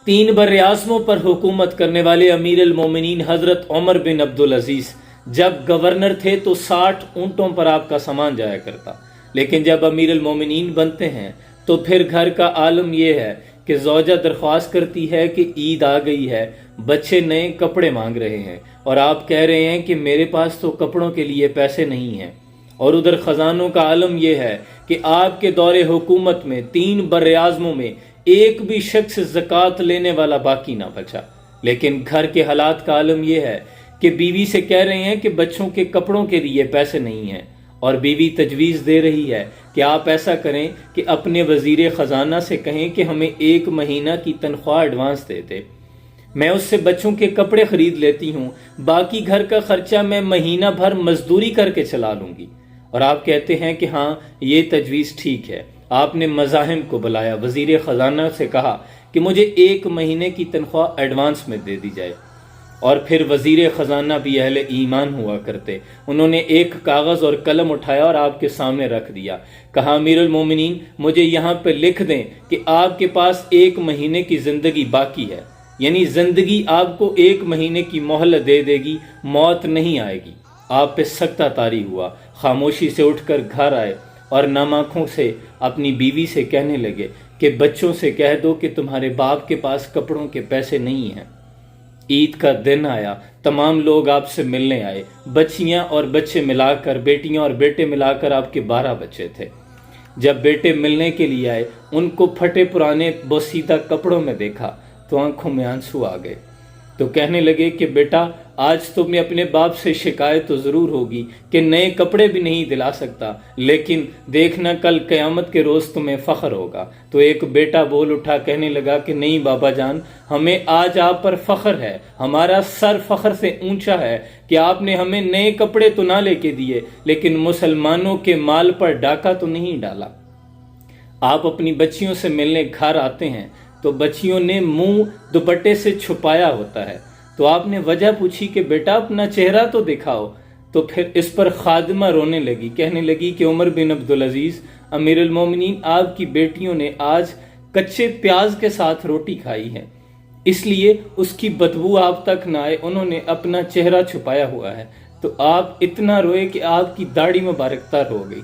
तीन बर्र-ए-आज़मों पर हुकूमत करने वाले अमीर अल-मोमिनीन हजरत उमर बिन अब्दुल अजीज जब गवर्नर थे तो 60 ऊंटों पर आपका सामान जाया करता, लेकिन जब अमीर अल-मोमिनीन बनते हैं तो फिर घर का आलम यह है कि ज़ौजा दरख्वास्त करती है कि ईद आ गई है, बच्चे नए कपड़े मांग रहे हैं और आप कह रहे हैं कि मेरे पास तो कपड़ों के लिए पैसे नहीं हैं। और उधर खजानों का आलम यह है कि आपके दौरे हुकूमत में 3 बर्र-ए-आज़मों में एक भी शख्स ज़कात लेने वाला बाकी ना बचा। लेकिन घर के हालात का आलम यह है कि बीवी से कह रहे हैं कि बच्चों के कपड़ों के लिए पैसे नहीं हैं, और बीवी तजवीज़ दे रही है कि आप ऐसा करें कि अपने वजीर ख़जाना से कहें कि हमें 1 महीना की तनख्वाह एडवांस दे दे, मैं उससे बच्चों के कपड़े खरीद लेती हूँ, बाकी घर का खर्चा मैं महीना भर मजदूरी करके चला लूंगी। और आप कहते हैं कि हाँ ये तजवीज़ ठीक है। आपने मज़ाहिम को बुलाया, वजीर ख़जाना से कहा कि मुझे 1 महीने की तनख्वाह एडवांस में दे दी जाए। और फिर वजीर ख़जाना भी अहले ईमान हुआ करते, उन्होंने एक कागज़ और कलम उठाया और आपके सामने रख दिया, कहा अमीर अल-मोमिनीन मुझे यहाँ पे लिख दें कि आपके पास 1 महीने की ज़िंदगी बाकी है, यानी ज़िंदगी आपको 1 महीने की मोहलत दे देगी, मौत नहीं आएगी। आप पे सख्ता तारी हुआ, खामोशी से उठकर घर आए और नम आँखों से अपनी बीवी से कहने लगे कि बच्चों से कह दो कि तुम्हारे बाप के पास कपड़ों के पैसे नहीं हैं। ईद का दिन आया, तमाम लोग आपसे मिलने आए, बच्चियां और बच्चे मिलाकर, बेटियां और बेटे मिलाकर आपके 12 बच्चे थे। जब बेटे मिलने के लिए आए, उनको फटे पुराने बोसीदा कपड़ों में देखा तो आंखों में आंसू आ गए। तो कहने लगे कि बेटा आज तुम्हें अपने बाप से शिकायत तो जरूर होगी कि नए कपड़े भी नहीं दिला सकता, लेकिन देखना कल क़यामत के रोज तुम्हें फख्र होगा। तो एक बेटा बोल उठा, कहने लगा कि नहीं बाबा जान, हमें आज आप पर फख्र है, हमारा सर फख्र से ऊंचा है कि आपने हमें नए कपड़े तो ना लेके दिए, लेकिन मुसलमानों के माल पर डाका तो नहीं डाला। आप अपनी बच्चियों से मिलने घर आते हैं तो बच्चियों ने मुंह दुपट्टे से छुपाया होता है, तो आपने वजह पूछी कि बेटा अपना चेहरा तो दिखाओ। तो फिर इस पर खादिमा रोने लगी, कहने लगी कि उमर बिन अब्दुल अजीज अमीर अल-मोमिनीन आपकी बेटियों ने आज कच्चे प्याज के साथ रोटी खाई है, इसलिए उसकी बदबू आप तक ना आए, उन्होंने अपना चेहरा छुपाया हुआ है। तो आप इतना रोए कि आपकी दाढ़ी मुबारक तर हो गई।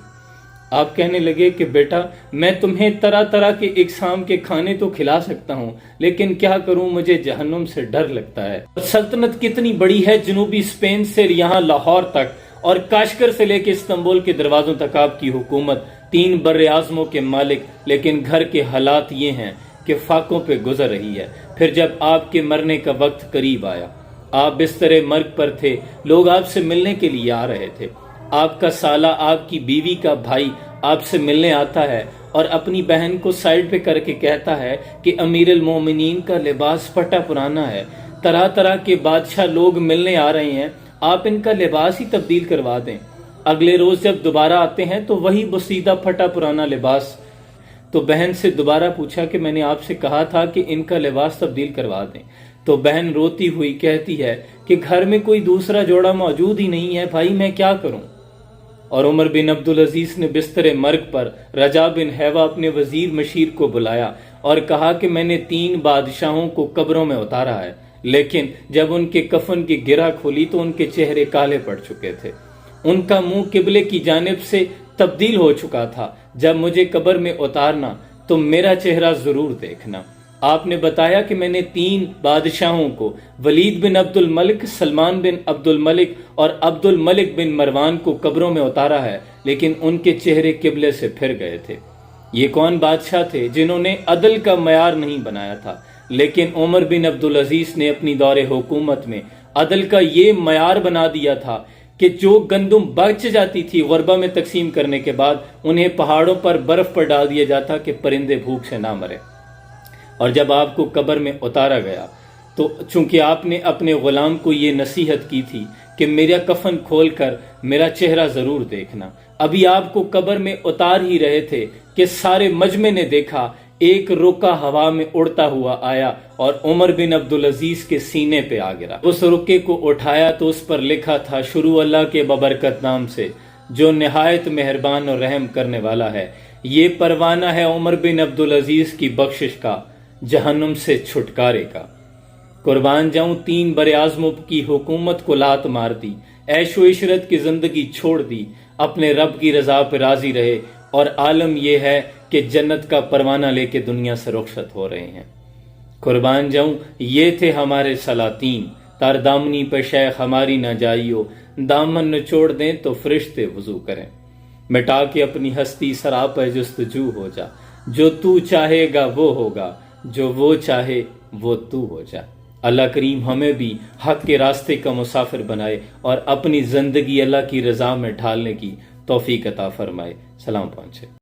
आप कहने लगे कि बेटा मैं तुम्हें तरह तरह के इकसाम के खाने तो खिला सकता हूँ, लेकिन क्या करूँ, मुझे जहन्नुम से डर लगता है। सल्तनत कितनी बड़ी है, जनूबी स्पेन से यहाँ लाहौर तक और काशगर से लेकर इस्तांबुल के दरवाजों तक आपकी हुकूमत, 3 बर्र-ए-आज़मों के मालिक, लेकिन घर के हालात ये हैं कि फाकों पे गुजर रही है। फिर जब आपके मरने का वक्त करीब आया, आप बिस्तर मर्ग पर थे, लोग आपसे मिलने के लिए आ रहे थे। आपका साला, आपकी बीवी का भाई आपसे मिलने आता है और अपनी बहन को साइड पे करके कहता है कि अमीर अल-मोमिनीन का लिबास फटा पुराना है, तरह तरह के बादशाह लोग मिलने आ रहे हैं, आप इनका लिबास ही तब्दील करवा दें। अगले रोज जब दोबारा आते हैं तो वही बसीदा फटा पुराना लिबास। तो बहन से दोबारा पूछा कि मैंने आपसे कहा था कि इनका लिबास तब्दील करवा दें। तो बहन रोती हुई कहती है कि घर में कोई दूसरा जोड़ा मौजूद ही नहीं है, भाई मैं क्या करूं। और उमर बिन अब्दुल अजीज ने बिस्तर मर्ग पर रजा बिन हैवा अपने वजीर मशीर को बुलाया और कहा कि मैंने 3 बादशाहों को कब्रों में उतारा है, लेकिन जब उनके कफन की गिरा खोली तो उनके चेहरे काले पड़ चुके थे, उनका मुंह किबले की जानिब से तब्दील हो चुका था। जब मुझे कब्र में उतारना तो मेरा चेहरा जरूर देखना। आपने बताया कि मैंने 3 बादशाहों को, वलीद बिन अब्दुल मलिक, सलमान बिन अब्दुल मलिक और अब्दुल मलिक बिन मरवान को कब्रों में उतारा है, लेकिन उनके चेहरे किबले से फिर गए थे। ये कौन बादशाह थे जिन्होंने अदल का मयार नहीं बनाया था, लेकिन उमर बिन अब्दुल अजीज ने अपनी दौरे हुकूमत में अदल का ये मयार बना दिया था कि जो गंदुम बच जाती थी गुरबा में तकसीम करने के बाद, उन्हें पहाड़ों पर बर्फ पर डाल दिया जाता कि परिंदे भूख से ना मरे। और जब आपको कब्र में उतारा गया तो चूंकि आपने अपने गुलाम को ये नसीहत की थी कि मेरा कफन खोलकर मेरा चेहरा जरूर देखना, अभी आपको कब्र में उतार ही रहे थे कि सारे मजमे ने देखा एक रुका हवा में उड़ता हुआ आया और उमर बिन अब्दुल अजीज के सीने पे आ गिरा। उस रुके को उठाया तो उस पर लिखा था, शुरू अल्लाह के बबरकत नाम से जो निहायत मेहरबान और रहम करने वाला है। ये परवाना है उमर बिन अब्दुल अजीज की बख्शिश का, जहन्नुम से छुटकारे का। कुर्बान जाऊं 3 बरे-आज़मों की हुकूमत को लात मार दी, ऐशो इशरत की जिंदगी छोड़ दी, अपने रब की रजा पे राजी रहे, और आलम यह है कि जन्नत का परवाना लेके दुनिया से रुखसत हो रहे हैं। कुर्बान जाऊं ये थे हमारे सलातीन, तार दामनी पे शेख हमारी न जाइयो, दामन निचोड़ दें तो फरिश्ते वजू करें। मिटा के अपनी हस्ती सराप जुस्तजू हो जा, जो तू चाहेगा वो होगा, जो वो चाहे वो तू हो जा। अल्लाह करीम हमें भी हक के रास्ते का मुसाफिर बनाए और अपनी जिंदगी अल्लाह की रजा में ढालने की तौफीक अता फरमाए। सलाम पहुंचे।